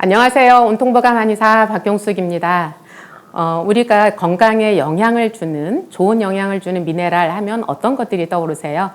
안녕하세요. 온통보감 한의사 박경숙입니다. 우리가 건강에 영향을 주는, 좋은 영향을 주는 미네랄 하면 어떤 것들이 떠오르세요?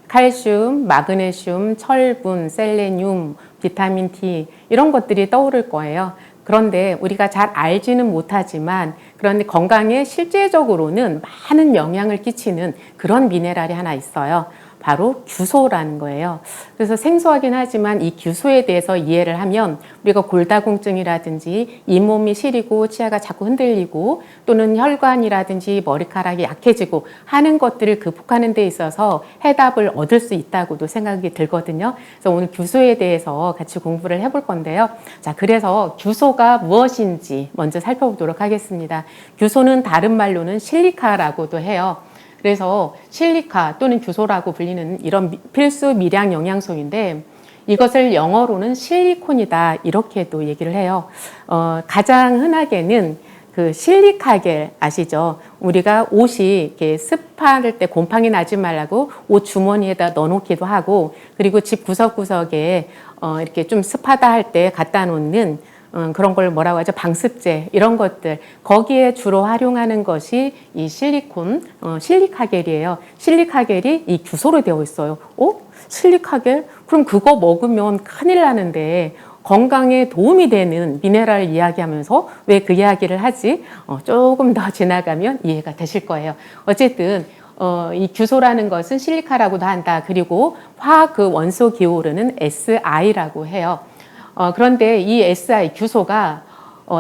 칼슘, 마그네슘, 철분, 셀레늄, 비타민 D 이런 것들이 떠오를 거예요. 그런데 우리가 잘 알지는 못하지만 그런데 건강에 실제적으로는 많은 영향을 끼치는 그런 미네랄이 하나 있어요. 바로 규소라는 거예요. 그래서 생소하긴 하지만 이 규소에 대해서 이해를 하면 우리가 골다공증이라든지 잇몸이 시리고 치아가 자꾸 흔들리고 또는 혈관이라든지 머리카락이 약해지고 하는 것들을 극복하는 데 있어서 해답을 얻을 수 있다고도 생각이 들거든요. 그래서 오늘 규소에 대해서 같이 공부를 해볼 건데요. 자, 그래서 규소가 무엇인지 먼저 살펴보도록 하겠습니다. 규소는 다른 말로는 실리카라고도 해요. 그래서 실리카 또는 규소라고 불리는 이런 필수 미량 영양소인데 이것을 영어로는 실리콘이다 이렇게도 얘기를 해요. 가장 흔하게는 그 실리카겔 아시죠? 우리가 옷이 이렇게 습할 때 곰팡이 나지 말라고 옷 주머니에다 넣어놓기도 하고 그리고 집 구석구석에 이렇게 좀 습하다 할 때 갖다 놓는 그런 걸 뭐라고 하죠? 방습제 이런 것들 거기에 주로 활용하는 것이 이 실리콘, 실리카겔이에요. 실리카겔이 이 규소로 되어 있어요. 실리카겔? 그럼 그거 먹으면 큰일 나는데 건강에 도움이 되는 미네랄 이야기하면서 왜 그 이야기를 하지? 조금 더 지나가면 이해가 되실 거예요. 어쨌든 이 규소라는 것은 실리카라고도 한다. 그리고 화학 그 원소 기호르는 SI라고 해요. 그런데 이 SI 규소가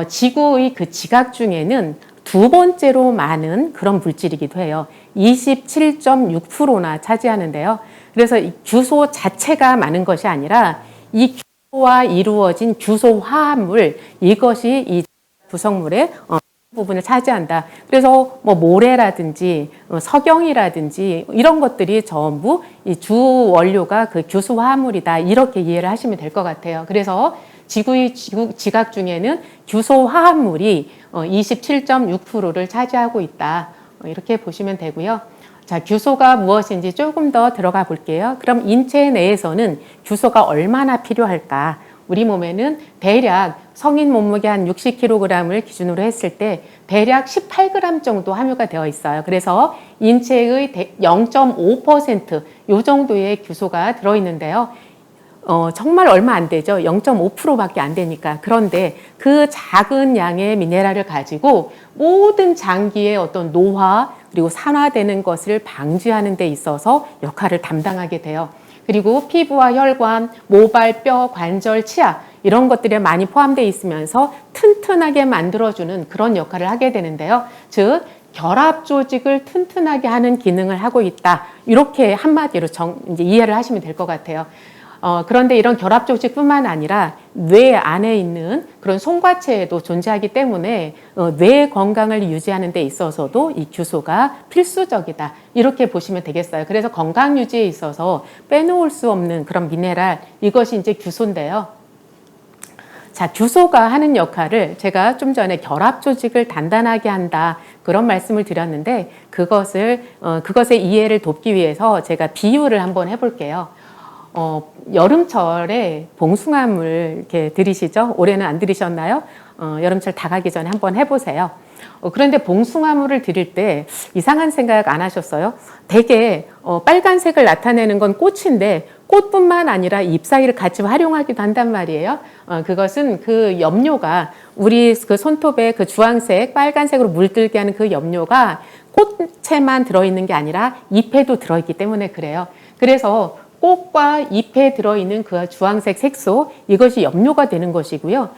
지구의 그 지각 중에는 두 번째로 많은 그런 물질이기도 해요. 27.6%나 차지하는데요. 그래서 이 규소 자체가 많은 것이 아니라 이 규소와 이루어진 규소 화합물 이것이 이 구성물의 부분을 차지한다. 그래서 뭐 모래라든지 석영이라든지 이런 것들이 전부 이 주 원료가 그 규소 화합물이다. 이렇게 이해를 하시면 될 것 같아요. 그래서 지구의 지각 중에는 규소 화합물이 27.6%를 차지하고 있다. 이렇게 보시면 되고요. 자, 규소가 무엇인지 조금 더 들어가 볼게요. 그럼 인체 내에서는 규소가 얼마나 필요할까? 우리 몸에는 대략 성인 몸무게 한 60kg을 기준으로 했을 때 대략 18g 정도 함유가 되어 있어요. 그래서 인체의 0.5% 이 정도의 규소가 들어있는데요. 정말 얼마 안 되죠. 0.5%밖에 안 되니까. 그런데 그 작은 양의 미네랄을 가지고 모든 장기의 어떤 노화 그리고 산화되는 것을 방지하는 데 있어서 역할을 담당하게 돼요. 그리고 피부와 혈관, 모발, 뼈, 관절, 치아 이런 것들이 많이 포함되어 있으면서 튼튼하게 만들어주는 그런 역할을 하게 되는데요. 즉 결합 조직을 튼튼하게 하는 기능을 하고 있다. 이렇게 한마디로 이제 이해를 하시면 될 것 같아요. 그런데 이런 결합 조직뿐만 아니라 뇌 안에 있는 그런 송과체에도 존재하기 때문에 뇌 건강을 유지하는 데 있어서도 이 규소가 필수적이다. 이렇게 보시면 되겠어요. 그래서 건강 유지에 있어서 빼놓을 수 없는 그런 미네랄 이것이 이제 규소인데요. 자, 규소가 하는 역할을 제가 좀 전에 결합 조직을 단단하게 한다. 그런 말씀을 드렸는데 그것의 이해를 돕기 위해서 제가 비유를 한번 해볼게요. 여름철에 봉숭아물 이렇게 들이시죠? 올해는 안 들이셨나요? 여름철 다 가기 전에 한번 해보세요. 그런데 봉숭아물을 드릴 때 이상한 생각 안 하셨어요? 되게 빨간색을 나타내는 건 꽃인데 꽃뿐만 아니라 잎 사이를 같이 활용하기도 한단 말이에요. 그것은 그 염료가 우리 그 손톱에 그 주황색, 빨간색으로 물들게 하는 그 염료가 꽃에만 들어있는 게 아니라 잎에도 들어있기 때문에 그래요. 그래서 꽃과 잎에 들어있는 그 주황색 색소 이것이 염료가 되는 것이고요.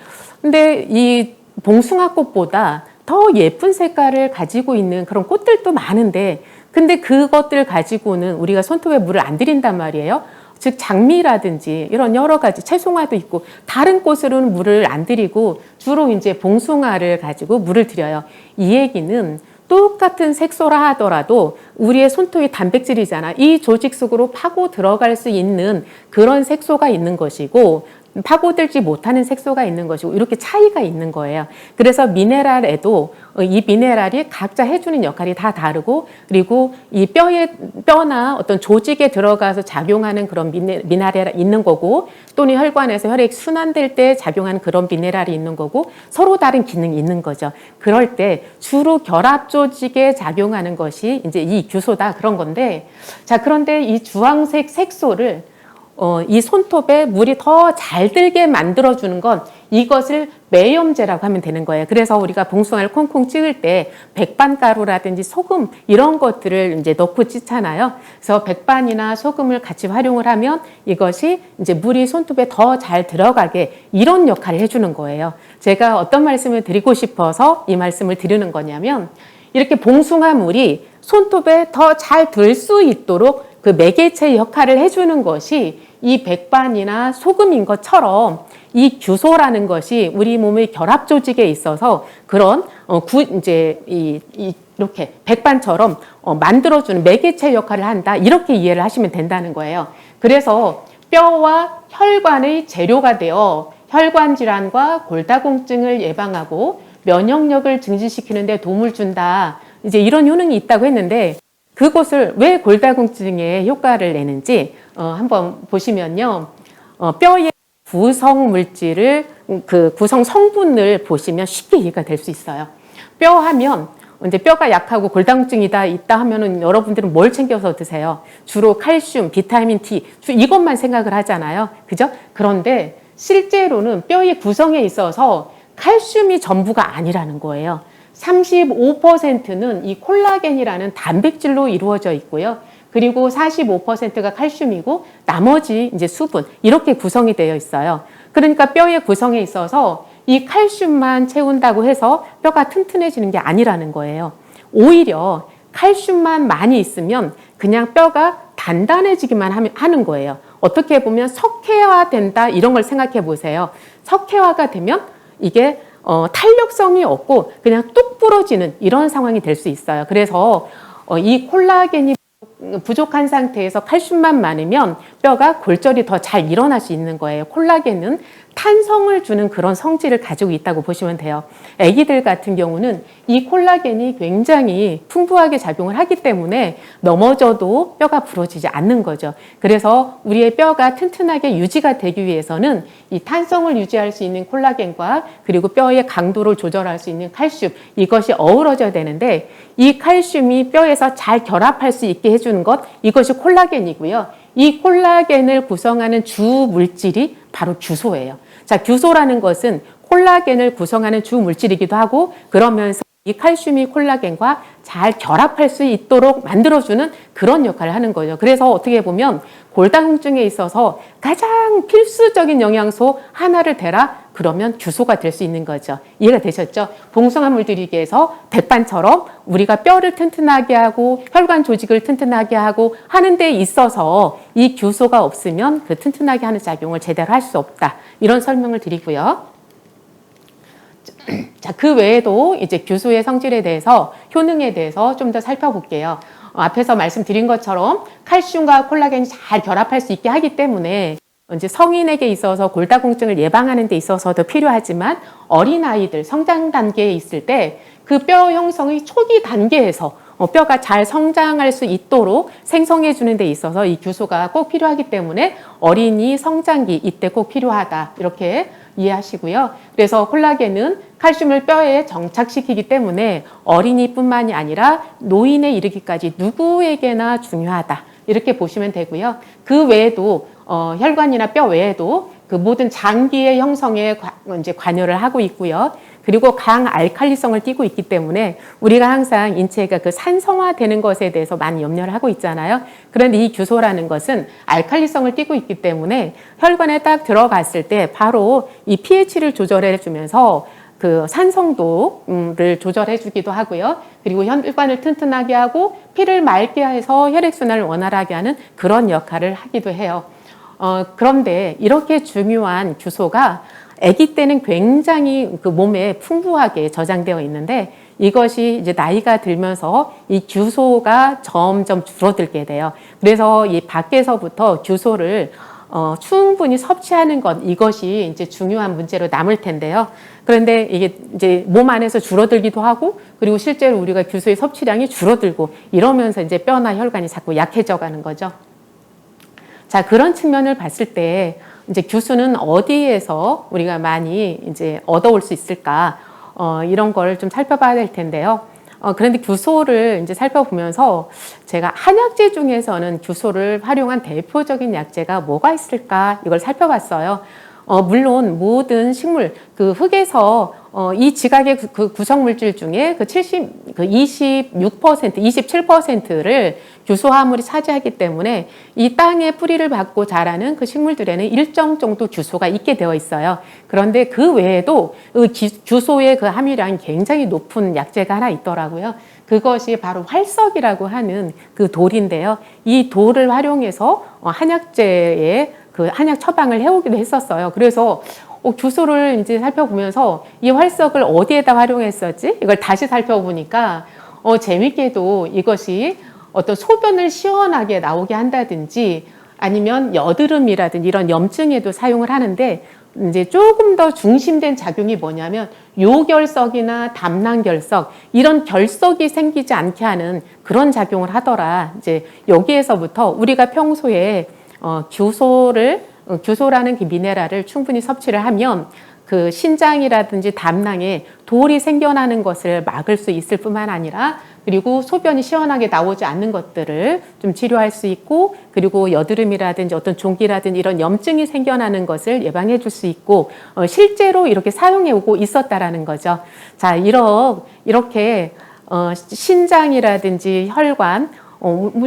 근데 이 봉숭아꽃보다 더 예쁜 색깔을 가지고 있는 그런 꽃들도 많은데 근데 그것들 가지고는 우리가 손톱에 물을 안 들인단 말이에요. 즉 장미라든지 이런 여러 가지 채송화도 있고 다른 꽃으로는 물을 안 들이고 주로 이제 봉숭아를 가지고 물을 들여요. 이 얘기는 똑같은 색소라 하더라도 우리의 손톱이 단백질이잖아. 이 조직 속으로 파고 들어갈 수 있는 그런 색소가 있는 것이고 파고들지 못하는 색소가 있는 것이고 이렇게 차이가 있는 거예요. 그래서 미네랄에도 이 미네랄이 각자 해주는 역할이 다 다르고 그리고 이 뼈나 어떤 조직에 들어가서 작용하는 그런 미네랄이 있는 거고 또는 혈관에서 혈액이 순환될 때 작용하는 그런 미네랄이 있는 거고 서로 다른 기능이 있는 거죠. 그럴 때 주로 결합 조직에 작용하는 것이 이제 이 규소다 그런 건데 자 그런데 이 주황색 색소를 이 손톱에 물이 더 잘 들게 만들어주는 건 이것을 매염제라고 하면 되는 거예요. 그래서 우리가 봉숭아를 콩콩 찍을 때 백반가루라든지 소금 이런 것들을 이제 넣고 찢잖아요. 그래서 백반이나 소금을 같이 활용을 하면 이것이 이제 물이 손톱에 더 잘 들어가게 이런 역할을 해주는 거예요. 제가 어떤 말씀을 드리고 싶어서 이 말씀을 드리는 거냐면 이렇게 봉숭아 물이 손톱에 더 잘 들 수 있도록 그 매개체 역할을 해주는 것이 이 백반이나 소금인 것처럼 이 규소라는 것이 우리 몸의 결합 조직에 있어서 그런 이렇게 백반처럼 만들어주는 매개체 역할을 한다 이렇게 이해를 하시면 된다는 거예요. 그래서 뼈와 혈관의 재료가 되어 혈관 질환과 골다공증을 예방하고 면역력을 증진시키는 데 도움을 준다. 이제 이런 효능이 있다고 했는데 그것을 왜 골다공증에 효과를 내는지 한번 보시면요. 뼈의 구성 물질을 그 구성 성분을 보시면 쉽게 이해가 될 수 있어요. 뼈 하면 이제 뼈가 약하고 골다공증이다 있다 하면은 여러분들은 뭘 챙겨서 드세요? 주로 칼슘, 비타민 D 이것만 생각을 하잖아요. 그죠? 그런데 실제로는 뼈의 구성에 있어서 칼슘이 전부가 아니라는 거예요. 35%는 이 콜라겐이라는 단백질로 이루어져 있고요. 그리고 45%가 칼슘이고 나머지 이제 수분 이렇게 구성이 되어 있어요. 그러니까 뼈의 구성에 있어서 이 칼슘만 채운다고 해서 뼈가 튼튼해지는 게 아니라는 거예요. 오히려 칼슘만 많이 있으면 그냥 뼈가 단단해지기만 하는 거예요. 어떻게 보면 석회화된다 이런 걸 생각해 보세요. 석회화가 되면 이게 탄력성이 없고 그냥 뚝 부러지는 이런 상황이 될 수 있어요. 그래서 이 콜라겐이 부족한 상태에서 칼슘만 많으면 뼈가 골절이 더 잘 일어날 수 있는 거예요. 콜라겐은 탄성을 주는 그런 성질을 가지고 있다고 보시면 돼요. 아기들 같은 경우는 이 콜라겐이 굉장히 풍부하게 작용을 하기 때문에 넘어져도 뼈가 부러지지 않는 거죠. 그래서 우리의 뼈가 튼튼하게 유지가 되기 위해서는 이 탄성을 유지할 수 있는 콜라겐과 그리고 뼈의 강도를 조절할 수 있는 칼슘 이것이 어우러져야 되는데 이 칼슘이 뼈에서 잘 결합할 수 있게 해주는 것 이것이 콜라겐이고요. 이 콜라겐을 구성하는 주 물질이 바로 규소예요. 자, 규소라는 것은 콜라겐을 구성하는 주 물질이기도 하고 그러면서 이 칼슘이 콜라겐과 잘 결합할 수 있도록 만들어주는 그런 역할을 하는 거죠. 그래서 어떻게 보면 골다공증에 있어서 가장 필수적인 영양소 하나를 대라 그러면 규소가 될 수 있는 거죠. 이해가 되셨죠? 봉숭아 물 들이기 위해서 백반처럼 우리가 뼈를 튼튼하게 하고 혈관 조직을 튼튼하게 하고 하는 데 있어서 이 규소가 없으면 그 튼튼하게 하는 작용을 제대로 할 수 없다. 이런 설명을 드리고요. 자, 그 외에도 이제 규소의 성질에 대해서 효능에 대해서 좀 더 살펴볼게요. 앞에서 말씀드린 것처럼 칼슘과 콜라겐이 잘 결합할 수 있게 하기 때문에 이제 성인에게 있어서 골다공증을 예방하는 데 있어서도 필요하지만 어린아이들 성장 단계에 있을 때 그 뼈 형성이 초기 단계에서 뼈가 잘 성장할 수 있도록 생성해 주는 데 있어서 이 규소가 꼭 필요하기 때문에 어린이 성장기 이때 꼭 필요하다 이렇게 이해하시고요. 그래서 콜라겐은 칼슘을 뼈에 정착시키기 때문에 어린이뿐만이 아니라 노인에 이르기까지 누구에게나 중요하다 이렇게 보시면 되고요. 그 외에도 혈관이나 뼈 외에도 그 모든 장기의 형성에 이제 관여를 하고 있고요. 그리고 강알칼리성을 띠고 있기 때문에 우리가 항상 인체가 그 산성화되는 것에 대해서 많이 염려를 하고 있잖아요. 그런데 이 규소라는 것은 알칼리성을 띠고 있기 때문에 혈관에 딱 들어갔을 때 바로 이 pH를 조절해 주면서 그 산성도를 조절해 주기도 하고요. 그리고 혈관을 튼튼하게 하고 피를 맑게 해서 혈액순환을 원활하게 하는 그런 역할을 하기도 해요. 그런데 이렇게 중요한 규소가 아기 때는 굉장히 그 몸에 풍부하게 저장되어 있는데 이것이 이제 나이가 들면서 이 규소가 점점 줄어들게 돼요. 그래서 이 밖에서부터 규소를 충분히 섭취하는 것, 이것이 이제 중요한 문제로 남을 텐데요. 그런데 이게 이제 몸 안에서 줄어들기도 하고, 그리고 실제로 우리가 규소의 섭취량이 줄어들고 이러면서 이제 뼈나 혈관이 자꾸 약해져 가는 거죠. 자, 그런 측면을 봤을 때 이제 규소는 어디에서 우리가 많이 이제 얻어올 수 있을까? 이런 걸 좀 살펴봐야 될 텐데요. 그런데 규소를 이제 살펴보면서 제가 한약재 중에서는 규소를 활용한 대표적인 약재가 뭐가 있을까? 이걸 살펴봤어요. 물론 모든 식물, 그 흙에서 이 지각의 그 구성 물질 중에 그 26%, 27%를 규소 화합물이 차지하기 때문에 이 땅에 뿌리를 받고 자라는 그 식물들에는 일정 정도 규소가 있게 되어 있어요. 그런데 그 외에도 규소의 그 함유량이 굉장히 높은 약재가 하나 있더라고요. 그것이 바로 활석이라고 하는 그 돌인데요. 이 돌을 활용해서 한약재에 그 한약 처방을 해오기도 했었어요. 그래서 규소를 이제 살펴보면서 이 활석을 어디에다 활용했었지? 이걸 다시 살펴보니까 재밌게도 이것이 어떤 소변을 시원하게 나오게 한다든지 아니면 여드름이라든지 이런 염증에도 사용을 하는데 이제 조금 더 중심된 작용이 뭐냐면 요결석이나 담낭결석 이런 결석이 생기지 않게 하는 그런 작용을 하더라. 이제 여기에서부터 우리가 평소에 규소라는 그 미네랄을 충분히 섭취를 하면 그 신장이라든지 담낭에 돌이 생겨나는 것을 막을 수 있을 뿐만 아니라 그리고 소변이 시원하게 나오지 않는 것들을 좀 치료할 수 있고 그리고 여드름이라든지 어떤 종기라든지 이런 염증이 생겨나는 것을 예방해 줄 수 있고 실제로 이렇게 사용해 오고 있었다라는 거죠. 자, 이렇게 신장이라든지 혈관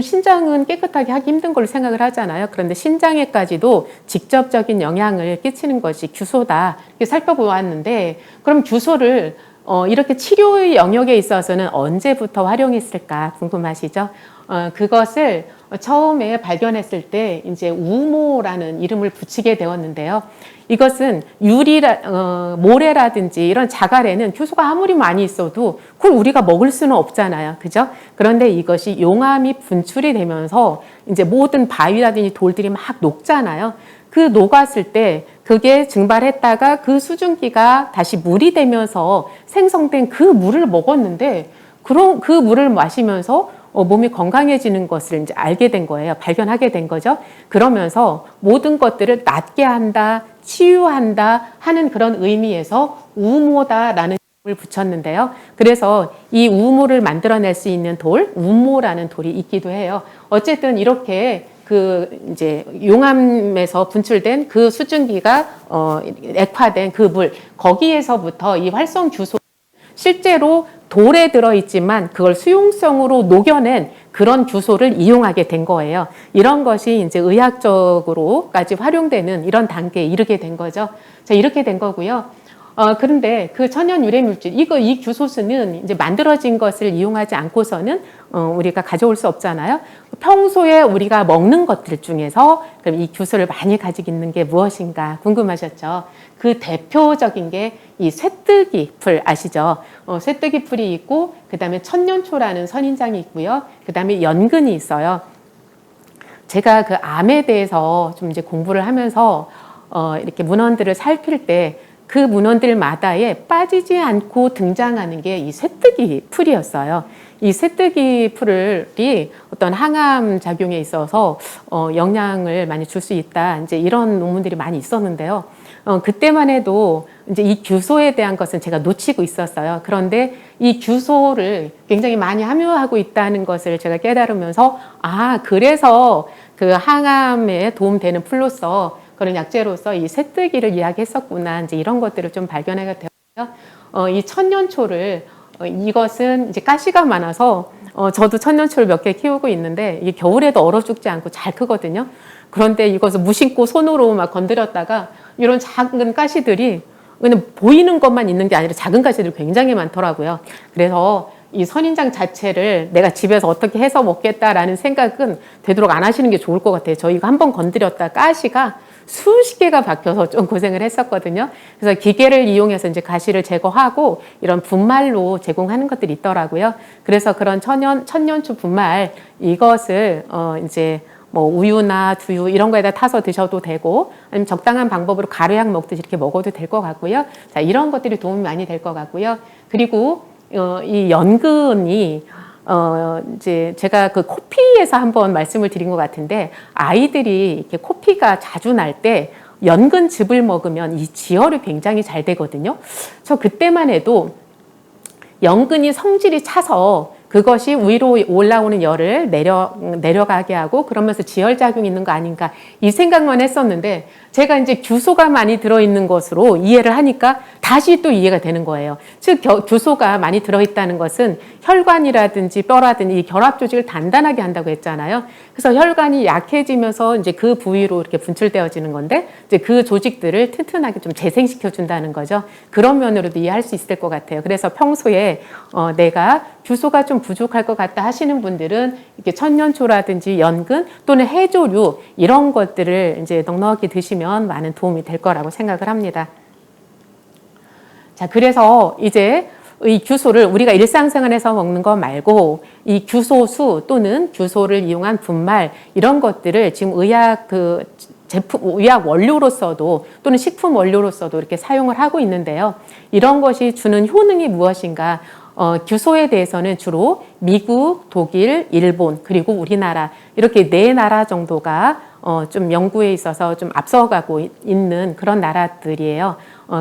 신장은 깨끗하게 하기 힘든 걸로 생각을 하잖아요. 그런데 신장에까지도 직접적인 영향을 끼치는 것이 규소다. 이렇게 살펴보았는데 그럼 규소를 이렇게 치료의 영역에 있어서는 언제부터 활용했을까 궁금하시죠? 그것을 처음에 발견했을 때 이제 우모라는 이름을 붙이게 되었는데요. 이것은 모래라든지 이런 자갈에는 규소가 아무리 많이 있어도 그걸 우리가 먹을 수는 없잖아요. 그죠? 그런데 이것이 용암이 분출이 되면서 이제 모든 바위라든지 돌들이 막 녹잖아요. 그 녹았을 때 그게 증발했다가 그 수증기가 다시 물이 되면서 생성된 그 물을 먹었는데 그 물을 마시면서 몸이 건강해지는 것을 이제 알게 된 거예요. 발견하게 된 거죠. 그러면서 모든 것들을 낫게 한다, 치유한다 하는 그런 의미에서 우모다라는 이름을 붙였는데요. 그래서 이 우모를 만들어낼 수 있는 돌, 우모라는 돌이 있기도 해요. 어쨌든 이렇게 이제 용암에서 분출된 그 수증기가 액화된 그 물, 거기에서부터 이 활성 규소 실제로 돌에 들어있지만 그걸 수용성으로 녹여낸 그런 규소를 이용하게 된 거예요. 이런 것이 이제 의학적으로까지 활용되는 이런 단계에 이르게 된 거죠. 자, 이렇게 된 거고요. 그런데 그 천연 유래 물질, 이 규소수는 이제 만들어진 것을 이용하지 않고서는 우리가 가져올 수 없잖아요. 평소에 우리가 먹는 것들 중에서 그럼 이 규소를 많이 가지고 있는 게 무엇인가 궁금하셨죠? 그 대표적인 게 이 쇠뜨기 풀 아시죠? 쇠뜨기 풀이 있고 그 다음에 천년초라는 선인장이 있고요. 그 다음에 연근이 있어요. 제가 그 암에 대해서 좀 이제 공부를 하면서 이렇게 문헌들을 살필 때 그 문헌들마다에 빠지지 않고 등장하는 게 이 쇠뜨기 풀이었어요. 이 쇠뜨기 풀이 어떤 항암 작용에 있어서 영향을 많이 줄 수 있다. 이제 이런 논문들이 많이 있었는데요. 그때만 해도 이제 이 규소에 대한 것은 제가 놓치고 있었어요. 그런데 이 규소를 굉장히 많이 함유하고 있다는 것을 제가 깨달으면서 그래서 그 항암에 도움되는 풀로서 그런 약재로서 이 쇠뜨기를 이야기했었구나. 이제 이런 것들을 좀 발견하게 되었고요. 이 천년초를 이것은 이제 가시가 많아서 저도 천년초를 몇 개 키우고 있는데 이게 겨울에도 얼어 죽지 않고 잘 크거든요. 그런데 이것을 무심코 손으로 막 건드렸다가 이런 작은 가시들이 그냥 보이는 것만 있는 게 아니라 작은 가시들이 굉장히 많더라고요. 그래서 이 선인장 자체를 내가 집에서 어떻게 해서 먹겠다라는 생각은 되도록 안 하시는 게 좋을 것 같아요. 저 이거 한번 건드렸다 가시가 수십 개가 박혀서 좀 고생을 했었거든요. 그래서 기계를 이용해서 이제 가시를 제거하고 이런 분말로 제공하는 것들이 있더라고요. 그래서 그런 천년초 분말 이것을 이제 뭐 우유나 두유 이런 거에다 타서 드셔도 되고 아니면 적당한 방법으로 가루약 먹듯이 이렇게 먹어도 될 것 같고요. 자, 이런 것들이 도움이 많이 될 것 같고요. 그리고 이 연근이 이제 제가 그 코피에서 한번 말씀을 드린 것 같은데 아이들이 이렇게 코피가 자주 날 때 연근즙을 먹으면 이 지혈이 굉장히 잘 되거든요. 저 그때만 해도 연근이 성질이 차서 그것이 위로 올라오는 열을 내려가게 하고 그러면서 지혈작용이 있는 거 아닌가 이 생각만 했었는데 제가 이제 규소가 많이 들어있는 것으로 이해를 하니까 다시 또 이해가 되는 거예요. 즉 규소가 많이 들어있다는 것은 혈관이라든지 뼈라든지 이 결합 조직을 단단하게 한다고 했잖아요. 그래서 혈관이 약해지면서 이제 그 부위로 이렇게 분출되어지는 건데 이제 그 조직들을 튼튼하게 좀 재생시켜 준다는 거죠. 그런 면으로도 이해할 수 있을 것 같아요. 그래서 평소에 내가 규소가 좀 부족할 것 같다 하시는 분들은 이렇게 천년초라든지 연근 또는 해조류 이런 것들을 이제 넉넉히 드시면 많은 도움이 될 거라고 생각을 합니다. 자, 그래서 이제 이 규소를 우리가 일상생활에서 먹는 것 말고 이 규소수 또는 규소를 이용한 분말 이런 것들을 지금 의학 의학 원료로서도 또는 식품 원료로서도 이렇게 사용을 하고 있는데요. 이런 것이 주는 효능이 무엇인가? 규소에 대해서는 주로 미국, 독일, 일본 그리고 우리나라 이렇게 4나라 정도가 좀 연구에 있어서 좀 앞서가고 있는 그런 나라들이에요.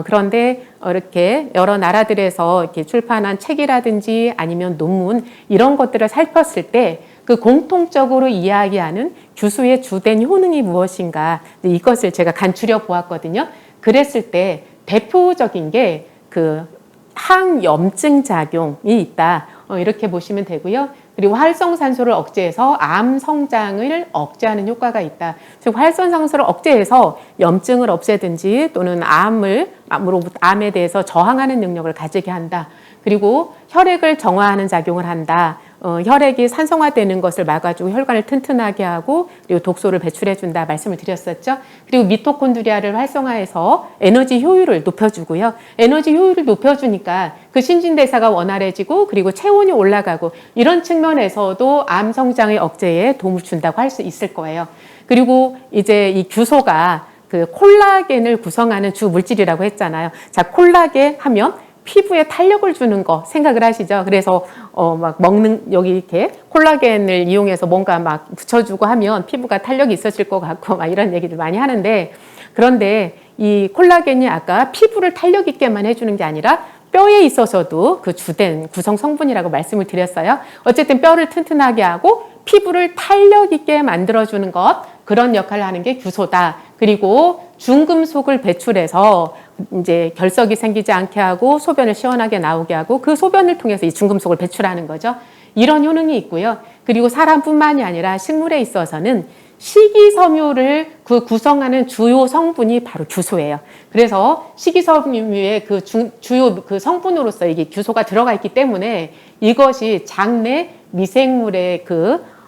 그런데 이렇게 여러 나라들에서 이렇게 출판한 책이라든지 아니면 논문 이런 것들을 살폈을 때 그 공통적으로 이야기하는 규소의 주된 효능이 무엇인가 이것을 제가 간추려 보았거든요. 그랬을 때 대표적인 게 그 항염증 작용이 있다. 이렇게 보시면 되고요. 그리고 활성산소를 억제해서 암 성장을 억제하는 효과가 있다. 즉 활성산소를 억제해서 염증을 없애든지 또는 암에 대해서 저항하는 능력을 가지게 한다. 그리고 혈액을 정화하는 작용을 한다. 혈액이 산성화되는 것을 막아주고 혈관을 튼튼하게 하고 그리고 독소를 배출해준다 말씀을 드렸었죠. 그리고 미토콘드리아를 활성화해서 에너지 효율을 높여주고요. 에너지 효율을 높여주니까 그 신진대사가 원활해지고 그리고 체온이 올라가고 이런 측면에서도 암 성장의 억제에 도움을 준다고 할 수 있을 거예요. 그리고 이제 이 규소가 그 콜라겐을 구성하는 주 물질이라고 했잖아요. 자, 콜라겐 하면 피부에 탄력을 주는 거 생각을 하시죠. 그래서 막 먹는 여기 이렇게 콜라겐을 이용해서 뭔가 막 붙여주고 하면 피부가 탄력이 있어질 것 같고 막 이런 얘기를 많이 하는데 그런데 이 콜라겐이 아까 피부를 탄력 있게만 해주는 게 아니라 뼈에 있어서도 그 주된 구성 성분이라고 말씀을 드렸어요. 어쨌든 뼈를 튼튼하게 하고 피부를 탄력 있게 만들어주는 것 그런 역할을 하는 게 규소다. 그리고 중금속을 배출해서 이제 결석이 생기지 않게 하고 소변을 시원하게 나오게 하고 그 소변을 통해서 이 중금속을 배출하는 거죠. 이런 효능이 있고요. 그리고 사람뿐만이 아니라 식물에 있어서는 식이섬유를 그 구성하는 주요 성분이 바로 규소예요. 그래서 식이섬유의 그 주요 그 성분으로서 이게 규소가 들어가 있기 때문에 이것이 장내 미생물의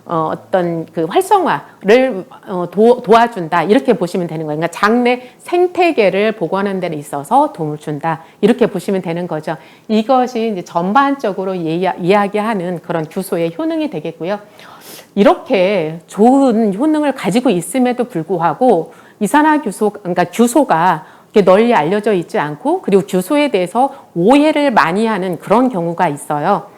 어떤 그 활성화를 도와준다 이렇게 보시면 되는 거예요. 그러니까 장내 생태계를 보호하는 데 있어서 도움을 준다 이렇게 보시면 되는 거죠. 이것이 이제 전반적으로 이야기하는 그런 규소의 효능이 되겠고요. 이렇게 좋은 효능을 가지고 있음에도 불구하고 이산화규소, 그러니까 규소가 이렇게 널리 알려져 있지 않고 그리고 규소에 대해서 오해를 많이 하는 그런 경우가 있어요.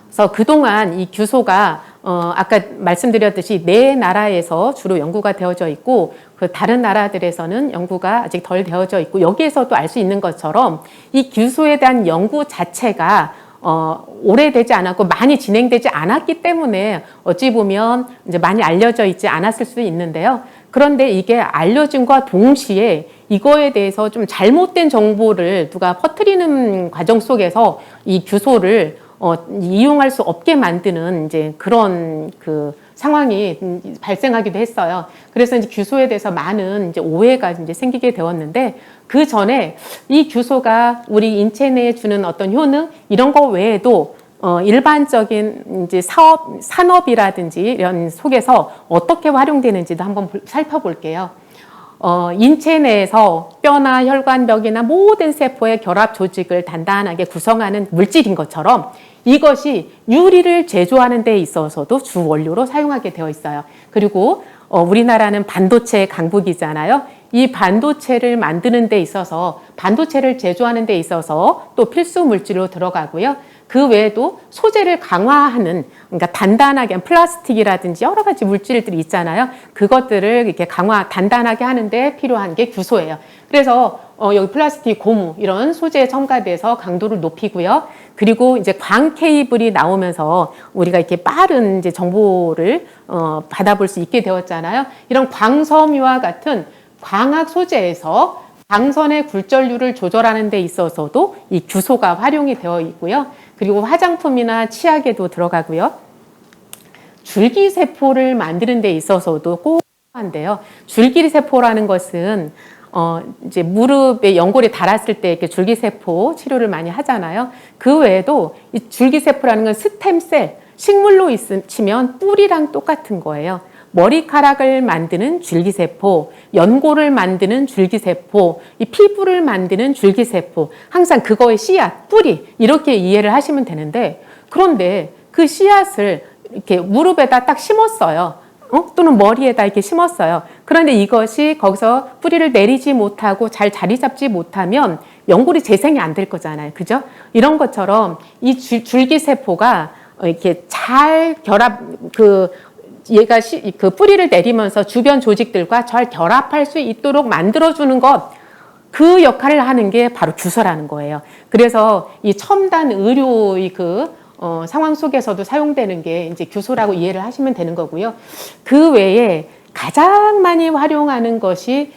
그래서 그동안 이 규소가 아까 말씀드렸듯이 4나라에서 주로 연구가 되어져 있고 그 다른 나라들에서는 연구가 아직 덜 되어져 있고 여기에서도 알 수 있는 것처럼 이 규소에 대한 연구 자체가 오래되지 않았고 많이 진행되지 않았기 때문에 어찌 보면 이제 많이 알려져 있지 않았을 수도 있는데요. 그런데 이게 알려진과 동시에 이거에 대해서 좀 잘못된 정보를 누가 퍼뜨리는 과정 속에서 이 규소를 이용할 수 없게 만드는 이제 그런 그 상황이 발생하기도 했어요. 그래서 이제 규소에 대해서 많은 이제 오해가 이제 생기게 되었는데 그 전에 이 규소가 우리 인체 내에 주는 어떤 효능 이런 거 외에도 일반적인 이제 산업이라든지 이런 속에서 어떻게 활용되는지도 한번 살펴볼게요. 인체 내에서 뼈나 혈관벽이나 모든 세포의 결합 조직을 단단하게 구성하는 물질인 것처럼 이것이 유리를 제조하는 데 있어서도 주 원료로 사용하게 되어 있어요. 그리고 우리나라는 반도체 강국이잖아요. 이 반도체를 만드는 데 있어서 반도체를 제조하는 데 있어서 또 필수 물질로 들어가고요. 그 외에도 소재를 강화하는, 그러니까 단단하게 플라스틱이라든지 여러 가지 물질들이 있잖아요. 그것들을 이렇게 단단하게 하는데 필요한 게 규소예요. 그래서 여기 플라스틱, 고무 이런 소재에 첨가돼서 강도를 높이고요. 그리고 이제 광 케이블이 나오면서 우리가 이렇게 빠른 이제 정보를 받아볼 수 있게 되었잖아요. 이런 광섬유와 같은 광학 소재에서 광선의 굴절률을 조절하는 데 있어서도 이 규소가 활용이 되어 있고요. 그리고 화장품이나 치약에도 들어가고요. 줄기세포를 만드는 데 있어서도 꼭 필요한데요. 줄기세포라는 것은 이제 무릎에 연골이 닳았을 때 이렇게 줄기세포 치료를 많이 하잖아요. 그 외에도 이 줄기세포라는 건 스템셀, 식물로 치면 뿔이랑 똑같은 거예요. 머리카락을 만드는 줄기세포, 연골을 만드는 줄기세포, 이 피부를 만드는 줄기세포, 항상 그거의 씨앗, 뿌리 이렇게 이해를 하시면 되는데, 그런데 그 씨앗을 이렇게 무릎에다 딱 심었어요. 또는 머리에다 이렇게 심었어요. 그런데 이것이 거기서 뿌리를 내리지 못하고 잘 자리 잡지 못하면 연골이 재생이 안 될 거잖아요. 그죠? 이런 것처럼 이 줄기세포가 이렇게 잘 얘가 그 뿌리를 내리면서 주변 조직들과 잘 결합할 수 있도록 만들어주는 것, 그 역할을 하는 게 바로 규소라는 거예요. 그래서 이 첨단 의료의 상황 속에서도 사용되는 게 이제 규소라고 이해를 하시면 되는 거고요. 그 외에 가장 많이 활용하는 것이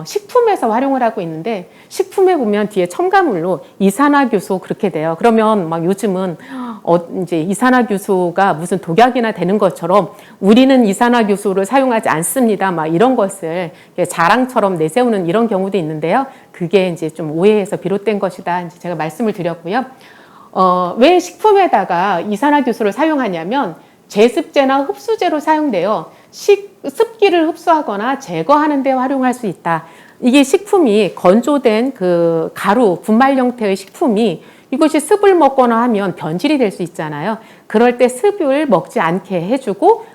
식품에서 활용을 하고 있는데, 식품에 보면 뒤에 첨가물로 이산화규소 그렇게 돼요. 그러면 막 요즘은 이제 이산화규소가 무슨 독약이나 되는 것처럼 우리는 이산화규소를 사용하지 않습니다. 막 이런 것을 자랑처럼 내세우는 이런 경우도 있는데요. 그게 이제 좀 오해에서 비롯된 것이다. 이제 제가 말씀을 드렸고요. 왜 식품에다가 이산화규소를 사용하냐면 제습제나 흡수제로 사용돼요. 습기를 흡수하거나 제거하는 데 활용할 수 있다. 이게 식품이 건조된 그 가루, 분말 형태의 식품이 이것이 습을 먹거나 하면 변질이 될 수 있잖아요. 그럴 때 습을 먹지 않게 해주고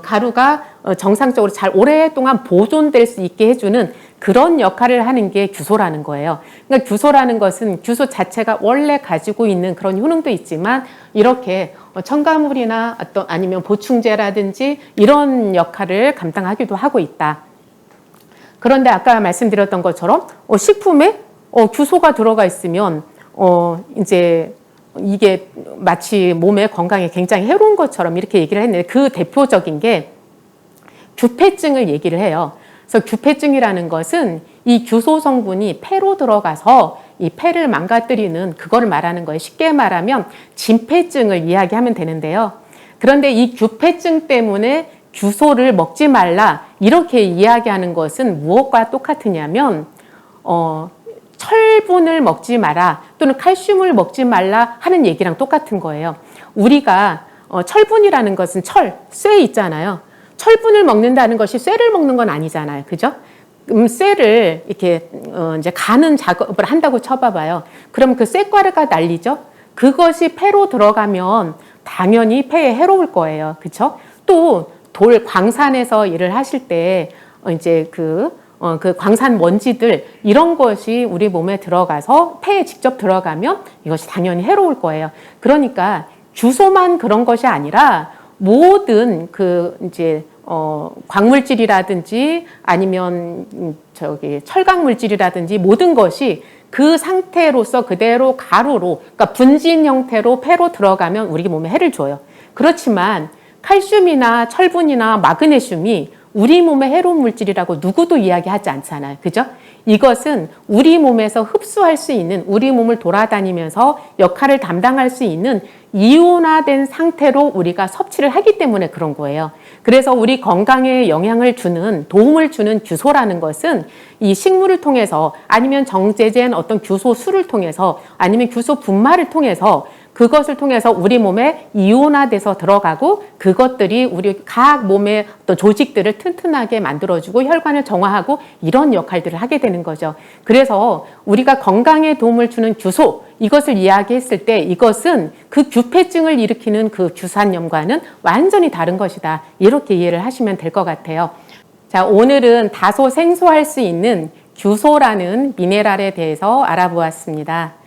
가루가 정상적으로 잘 오랫동안 보존될 수 있게 해주는 그런 역할을 하는 게 규소라는 거예요. 그러니까 규소라는 것은 규소 자체가 원래 가지고 있는 그런 효능도 있지만 이렇게 첨가물이나 아니면 보충제라든지 이런 역할을 감당하기도 하고 있다. 그런데 아까 말씀드렸던 것처럼 식품에 규소가 들어가 있으면 이제 이게 마치 몸의 건강에 굉장히 해로운 것처럼 이렇게 얘기를 했는데, 그 대표적인 게 규폐증을 얘기를 해요. 그래서 규폐증이라는 것은 이 규소 성분이 폐로 들어가서 이 폐를 망가뜨리는 그거를 말하는 거예요. 쉽게 말하면 진폐증을 이야기하면 되는데요. 그런데 이 규폐증 때문에 규소를 먹지 말라 이렇게 이야기하는 것은 무엇과 똑같으냐면 철분을 먹지 마라 또는 칼슘을 먹지 말라 하는 얘기랑 똑같은 거예요. 우리가 철분이라는 것은 쇠 있잖아요. 철분을 먹는다는 것이 쇠를 먹는 건 아니잖아요. 그죠? 쇠를 이렇게 이제 가는 작업을 한다고 쳐봐봐요. 그럼 그 쇠가루가 날리죠? 그것이 폐로 들어가면 당연히 폐에 해로울 거예요. 그렇죠? 또 광산에서 일을 하실 때 이제 그 광산 먼지들 이런 것이 우리 몸에 들어가서 폐에 직접 들어가면 이것이 당연히 해로울 거예요. 그러니까 규소만 그런 것이 아니라 모든 이제 광물질이라든지 아니면 철강 물질이라든지 모든 것이 그 상태로서 그대로 가루로, 그러니까 분진 형태로 폐로 들어가면 우리 몸에 해를 줘요. 그렇지만 칼슘이나 철분이나 마그네슘이 우리 몸에 해로운 물질이라고 누구도 이야기하지 않잖아요. 그죠? 이것은 우리 몸에서 흡수할 수 있는, 우리 몸을 돌아다니면서 역할을 담당할 수 있는 이온화된 상태로 우리가 섭취를 하기 때문에 그런 거예요. 그래서 우리 건강에 영향을 주는, 도움을 주는 규소라는 것은 이 식물을 통해서 아니면 정제된 어떤 규소수를 통해서 아니면 규소 분말을 통해서 그것을 통해서 우리 몸에 이온화돼서 들어가고 그것들이 우리 각 몸의 어떤 조직들을 튼튼하게 만들어주고 혈관을 정화하고 이런 역할들을 하게 되는 거죠. 그래서 우리가 건강에 도움을 주는 규소, 이것을 이야기했을 때 이것은 그 규폐증을 일으키는 그 규산염과는 완전히 다른 것이다. 이렇게 이해를 하시면 될 것 같아요. 자, 오늘은 다소 생소할 수 있는 규소라는 미네랄에 대해서 알아보았습니다.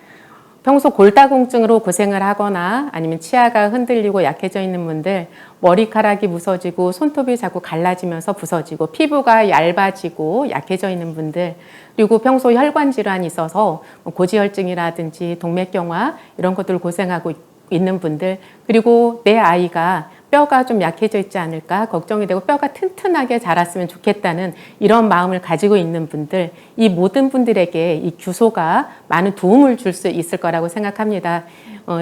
평소 골다공증으로 고생을 하거나 아니면 치아가 흔들리고 약해져 있는 분들, 머리카락이 무서지고 손톱이 자꾸 갈라지면서 부서지고 피부가 얇아지고 약해져 있는 분들, 그리고 평소 혈관 질환이 있어서 고지혈증이라든지 동맥경화 이런 것들 고생하고 있는 분들, 그리고 내 아이가 뼈가 좀 약해져 있지 않을까 걱정이 되고 뼈가 튼튼하게 자랐으면 좋겠다는 이런 마음을 가지고 있는 분들, 이 모든 분들에게 이 규소가 많은 도움을 줄 수 있을 거라고 생각합니다.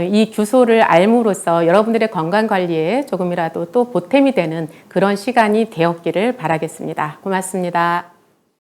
이 규소를 알므로써 여러분들의 건강관리에 조금이라도 또 보탬이 되는 그런 시간이 되었기를 바라겠습니다. 고맙습니다.